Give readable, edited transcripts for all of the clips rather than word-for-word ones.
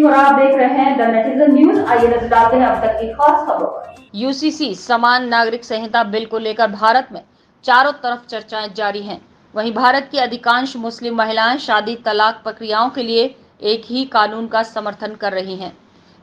और आप देख रहे हैं द नेटिजन न्यूज। आइए नजर डालते हैं अब तक की खास खबरों पर। यूसीसी समान नागरिक संहिता बिल को लेकर भारत में चारों तरफ चर्चाएं जारी हैं। वहीं भारत की अधिकांश मुस्लिम महिलाएं शादी तलाक प्रक्रियाओं के लिए एक ही कानून का समर्थन कर रही हैं।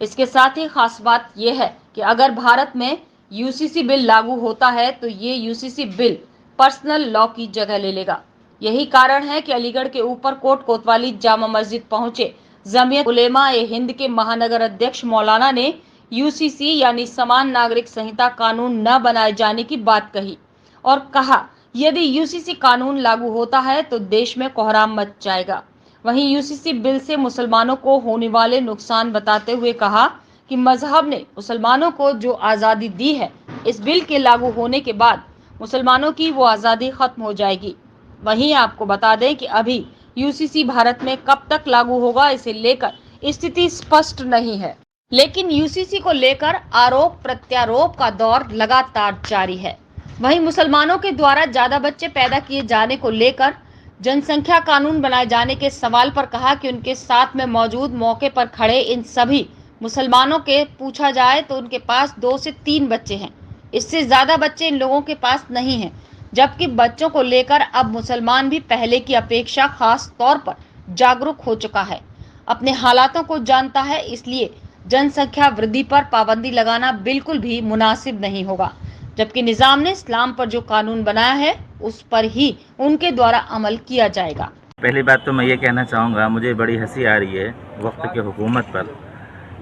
इसके साथ ही खास बात यह है कि अगर भारत में यूसीसी बिल लागू होता है तो ये यूसीसी बिल पर्सनल लॉ की जगह ले लेगा। यही कारण है कि अलीगढ़ के ऊपर कोट कोतवाली जामा मस्जिद पहुंचे जमीयत उलेमा ए हिंद के महानगर अध्यक्ष मौलाना ने यूसीसी यानी समान नागरिक संहिता कानून न बनाए जाने की बात कही और कहा, यदि यूसीसी कानून लागू होता है तो देश में कोहराम मच जाएगा। वहीं यूसीसी बिल से मुसलमानों को होने वाले नुकसान बताते हुए कहा कि मजहब ने मुसलमानों को जो आज़ादी दी है, इस बिल के लागू होने के बाद मुसलमानों की वो आज़ादी खत्म हो जाएगी। वहीं आपको बता दें कि अभी यूसीसी भारत में कब तक लागू होगा, इसे लेकर स्थिति स्पष्ट नहीं है, लेकिन यूसीसी को लेकर आरोप प्रत्यारोप का दौर लगातार जारी है। वहीं मुसलमानों के द्वारा ज्यादा बच्चे पैदा किए जाने को लेकर जनसंख्या कानून बनाए जाने के सवाल पर कहा कि उनके साथ में मौजूद मौके पर खड़े इन सभी मुसलमानों के पूछा जाए तो उनके पास 2 से 3 बच्चे हैं, इससे ज्यादा बच्चे इन लोगों के पास नहीं हैं। जबकि बच्चों को लेकर अब मुसलमान भी पहले की अपेक्षा खास तौर पर जागरूक हो चुका है, अपने हालातों को जानता है, इसलिए जनसंख्या वृद्धि पर पाबंदी लगाना बिल्कुल भी मुनासिब नहीं होगा। जबकि निजाम ने इस्लाम पर जो कानून बनाया है उस पर ही उनके द्वारा अमल किया जाएगा। पहली बात तो मैं ये कहना चाहूँगा, मुझे बड़ी हंसी आ रही है वक्त की हुकूमत पर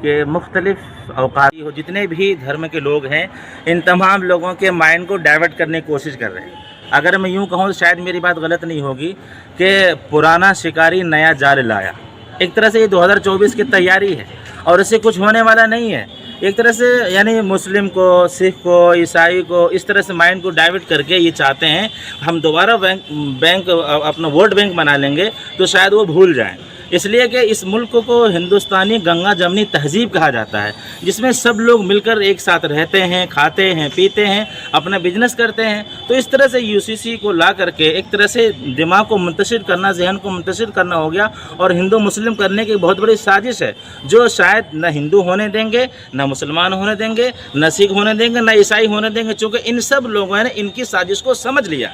कि मुख्तलिफ औकात हो जितने भी धर्म के लोग हैं, इन तमाम लोगों के माइंड को डाइवर्ट करने की कोशिश कर रहे हैं। अगर मैं यूँ कहूँ तो शायद मेरी बात गलत नहीं होगी कि पुराना शिकारी नया जाल लाया। एक तरह से ये 2024 की तैयारी है और इससे कुछ होने वाला नहीं है। एक तरह से यानी मुस्लिम को, सिख को, ईसाई को इस तरह से माइंड को डाइवर्ट करके ये चाहते हैं हम दोबारा बैंक अपना वोट बैंक बना लेंगे तो शायद वो भूल जाएं। इसलिए कि इस मुल्क को हिंदुस्तानी गंगा जमनी तहजीब कहा जाता है, जिसमें सब लोग मिलकर एक साथ रहते हैं, खाते हैं, पीते हैं, अपना बिजनेस करते हैं। तो इस तरह से यूसीसी को ला करके एक तरह से दिमाग को मुंतशिर करना, जहन को मुंतशिर करना हो गया और हिंदू मुस्लिम करने की बहुत बड़ी साजिश है, जो शायद न हिंदू होने देंगे, न मुसलमान होने देंगे, न सिख होने देंगे, न ईसाई होने देंगे, चूँकि इन सब लोगों ने इनकी साजिश को समझ लिया।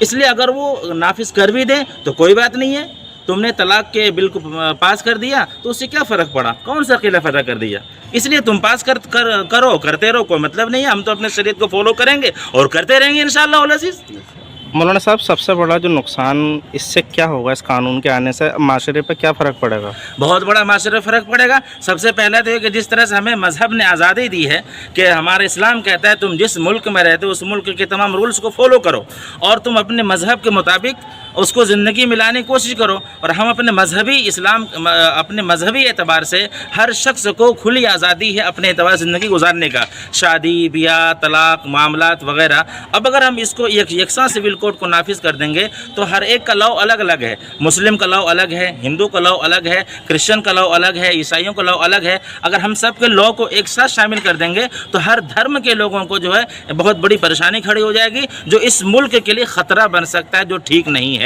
इसलिए अगर वो नाफिज कर भी दें तो कोई बात नहीं है। तुमने तलाक के बिल को पास कर दिया तो उससे क्या फ़र्क पड़ा, कौन सा खिलाफ अदा कर दिया। इसलिए तुम पास करो करते रहो, कोई मतलब नहीं है। हम तो अपने शरीयत को फॉलो करेंगे और करते रहेंगे इंशाअल्लाह उल अज़ीज़। मौलाना साहब, सबसे बड़ा जो नुकसान इससे क्या होगा, इस कानून के आने से माशरे पर क्या फ़र्क पड़ेगा? बहुत बड़ा माशरे फ़र्क पड़ेगा। सबसे पहले तो ये कि जिस तरह से हमें मज़हब ने आज़ादी दी है कि हमारा इस्लाम कहता है तुम जिस मुल्क में रहते हो उस मुल्क के तमाम रूल्स को फॉलो करो और तुम अपने मज़हब के मुताबिक उसको ज़िंदगी मिलाने की कोशिश करो। और हम अपने मजहबी एतबार से हर शख्स को खुली आज़ादी है अपने एतबार से ज़िंदगी गुजारने का, शादी ब्याह तलाक मामलात वगैरह। अब अगर हम इसको यकसा सिविल कोड को नाफिज कर देंगे तो हर एक का लॉ अलग अलग है। मुस्लिम का लॉ अलग है, हिंदू का लॉ अलग है, क्रिश्चियन का लॉ अलग है, ईसाइयों का लॉ अलग है। अगर हम सब के लॉ को एक साथ शामिल कर देंगे तो हर धर्म के लोगों को जो है बहुत बड़ी परेशानी खड़ी हो जाएगी, जो इस मुल्क के लिए ख़तरा बन सकता है, जो ठीक नहीं है।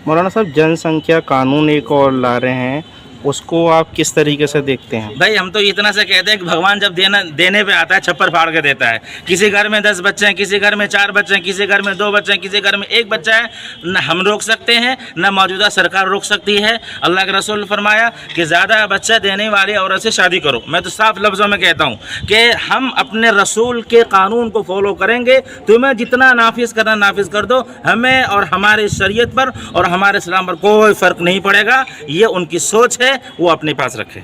मौलाना साहब, जनसंख्या कानून एक और ला रहे हैं, उसको आप किस तरीके से देखते हैं? भाई हम तो इतना से कहते हैं कि भगवान जब देने पे आता है छप्पर फाड़ के देता है। किसी घर में 10 बच्चे हैं, किसी घर में 4 बच्चे हैं, किसी घर में 2 बच्चे हैं, किसी घर में 1 बच्चा है। न हम रोक सकते हैं न मौजूदा सरकार रोक सकती है। अल्लाह के रसूल ने फरमाया कि ज़्यादा बच्चा देने वाली औरत से शादी करो। मैं तो साफ लफ्ज़ों में कहता हूँ कि हम अपने रसूल के कानून को फॉलो करेंगे। तुम्हें जितना नाफिज करना नाफिज कर दो, हमें और हमारे शरीयत पर और हमारे इस्लाम पर कोई फ़र्क नहीं पड़ेगा। ये उनकी सोच है, वो अपने पास रखें।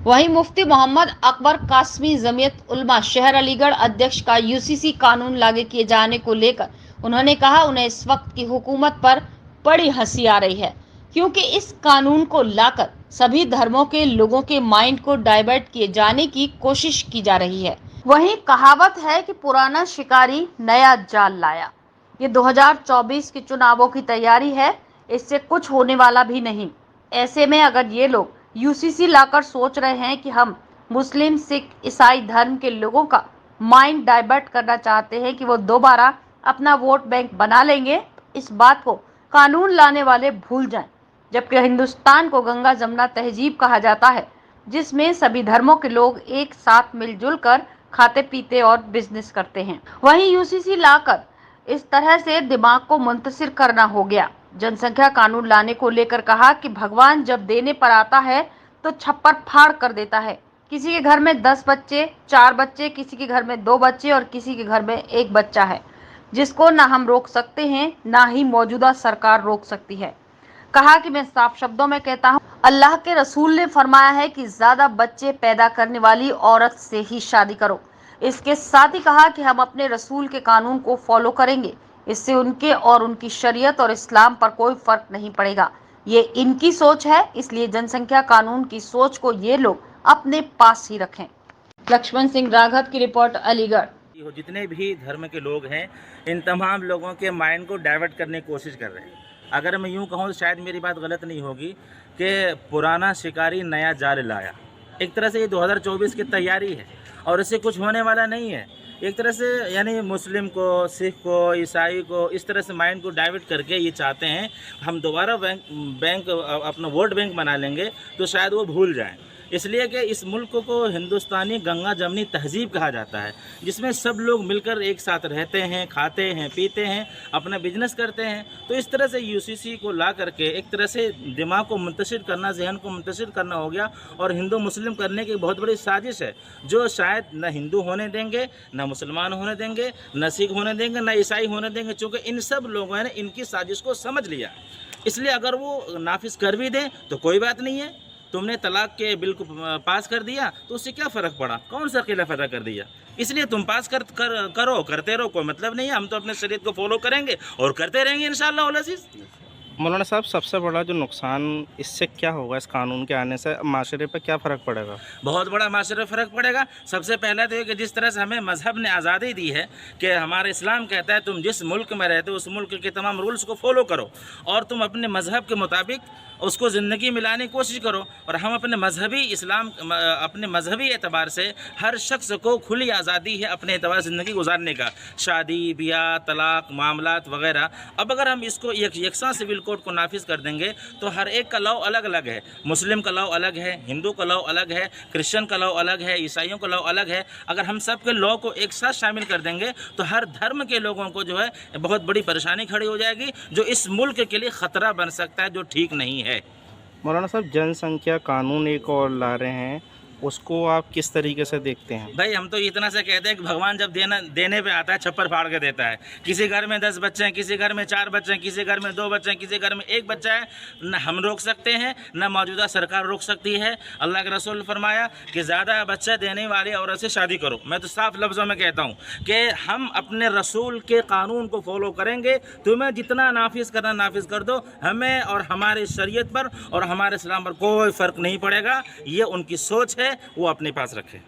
वहीं मुफ्ती मोहम्मद अकबर कासमी जमीयत उलमा शहर अलीगढ़ अध्यक्ष का यूसीसी कानून लागू किए जाने को लेकर उन्होंने कहा, उन्हें इस वक्त की हुकूमत पर बड़ी हंसी आ रही है, क्योंकि इस कानून को लाकर सभी धर्मों के लोगों के माइंड को डाइवर्ट किए जाने की कोशिश की जा रही है। वहीं कहावत है कि पुराना शिकारी नया जाल लाया। ये 2024 के चुनावों की तैयारी है, इससे कुछ होने वाला भी नहीं। ऐसे में अगर ये लोग यूसीसी लाकर सोच रहे हैं कि हम मुस्लिम सिख ईसाई धर्म के लोगों का माइंड डाइवर्ट करना चाहते हैं कि वो दोबारा अपना वोट बैंक बना लेंगे, इस बात को कानून लाने वाले भूल जाएं। जबकि हिंदुस्तान को गंगा जमुना तहजीब कहा जाता है, जिसमें सभी धर्मों के लोग एक साथ मिलजुल कर खाते पीते और बिजनेस करते हैं। वहीं यूसीसी लाकर इस तरह से दिमाग को मुंतशिर करना हो गया। जनसंख्या कानून लाने को लेकर कहा कि भगवान जब देने पर आता है तो छप्पर फाड़ कर देता है। किसी के घर में 10 बच्चे, 4 बच्चे, किसी के घर में 2 बच्चे और किसी के घर में 1 बच्चा है, जिसको ना हम रोक सकते हैं, ना ही मौजूदा सरकार रोक सकती है। कहा कि मैं साफ शब्दों में कहता हूँ, अल्लाह के रसूल ने फरमाया है कि ज्यादा बच्चे पैदा करने वाली औरत से ही शादी करो। इसके साथ ही कहा कि हम अपने रसूल के कानून को फॉलो करेंगे, इससे उनके और उनकी शरीयत और इस्लाम पर कोई फर्क नहीं पड़ेगा। ये इनकी सोच है, इसलिए जनसंख्या कानून की सोच को ये लोग अपने पास ही रखें। लक्ष्मण सिंह राघव की रिपोर्ट, अलीगढ़। जितने भी धर्म के लोग हैं, इन तमाम लोगों के माइंड को डाइवर्ट करने की कोशिश कर रहे हैं। अगर मैं यूँ कहूँ तो शायद मेरी बात गलत नहीं होगी कि पुराना शिकारी नया जाल लाया। एक तरह से ये 2024 की तैयारी है और इससे कुछ होने वाला नहीं है। एक तरह से यानी मुस्लिम को, सिख को, ईसाई को इस तरह से माइंड को डाइवर्ट करके ये चाहते हैं हम दोबारा बैंक अपना वोट बैंक बना लेंगे तो शायद वो भूल जाएं। इसलिए कि इस मुल्क को हिंदुस्तानी गंगा जमनी तहजीब कहा जाता है, जिसमें सब लोग मिलकर एक साथ रहते हैं, खाते हैं, पीते हैं, अपना बिजनेस करते हैं। तो इस तरह से यूसीसी को ला करके एक तरह से दिमाग को मुंतशिर करना, जहन को मुंतशिर करना हो गया और हिंदू मुस्लिम करने की बहुत बड़ी साजिश है, जो शायद न हिंदू होने देंगे, न मुसलमान होने देंगे, न सिख होने देंगे, न ईसाई होने देंगे, चूँकि इन सब लोगों ने इनकी साजिश को समझ लिया। इसलिए अगर वो नाफिज कर भी दें तो कोई बात नहीं है। तुमने तलाक के बिल को पास कर दिया तो उससे क्या फ़र्क पड़ा, कौन सा खिलाफ अदा कर दिया। इसलिए तुम पास करो, करते रहो, कोई मतलब नहीं है। हम तो अपने शरीयत को फॉलो करेंगे और करते रहेंगे इंशाअल्लाह उल अज़ीज़। मौलाना साहब, सबसे बड़ा जो नुकसान इससे क्या होगा, इस कानून के आने से माशरे पर क्या फ़र्क पड़ेगा? बहुत बड़ा माशरे फ़र्क पड़ेगा। सबसे पहला तो ये कि जिस तरह से हमें मज़हब ने आज़ादी दी है कि हमारा इस्लाम कहता है तुम जिस मुल्क में रहते हो उस मुल्क के तमाम रूल्स को फॉलो करो और तुम अपने मज़हब के मुताबिक उसको ज़िंदगी में लाने की कोशिश करो। और हम अपने मजहबी एतबार से हर शख्स को खुली आज़ादी है अपने एतबार से ज़िंदगी गुजारने का, शादी ब्याह, तलाक, मामलात वगैरह। अब अगर हम इसको यकसा सिविल कोड को नाफिज कर देंगे तो हर एक का लॉ अलग अलग है। मुस्लिम का लॉ अलग है, हिंदू का लॉ अलग है, क्रिश्चियन का लॉ अलग है, ईसाइयों का लॉ अलग है। अगर हम सब के लॉ को एक साथ शामिल कर देंगे तो हर धर्म के लोगों को जो है बहुत बड़ी परेशानी खड़ी हो जाएगी, जो इस मुल्क के लिए ख़तरा बन सकता है, जो ठीक नहीं है। मौलाना साहब, जनसंख्या कानून एक और ला रहे हैं, उसको आप किस तरीके से देखते हैं? भाई हम तो इतना से कहते हैं कि भगवान जब देने पे आता है छप्पर फाड़ के देता है। किसी घर में 10 बच्चे हैं, किसी घर में 4 बच्चे हैं, किसी घर में 2 बच्चे हैं, किसी घर में 1 बच्चा है। न हम रोक सकते हैं न मौजूदा सरकार रोक सकती है। अल्लाह के रसूल ने फरमाया कि ज़्यादा बच्चा देने वाली औरत से शादी करो। मैं तो साफ लफ्ज़ों में कहता हूँ कि हम अपने रसूल के कानून को फॉलो करेंगे। तुम्हें जितना नाफिज करना नाफिज कर दो, हमें और हमारे शरीयत पर और हमारे इस्लाम पर कोई फ़र्क नहीं पड़ेगा। ये उनकी सोच है, वो अपने पास रखें।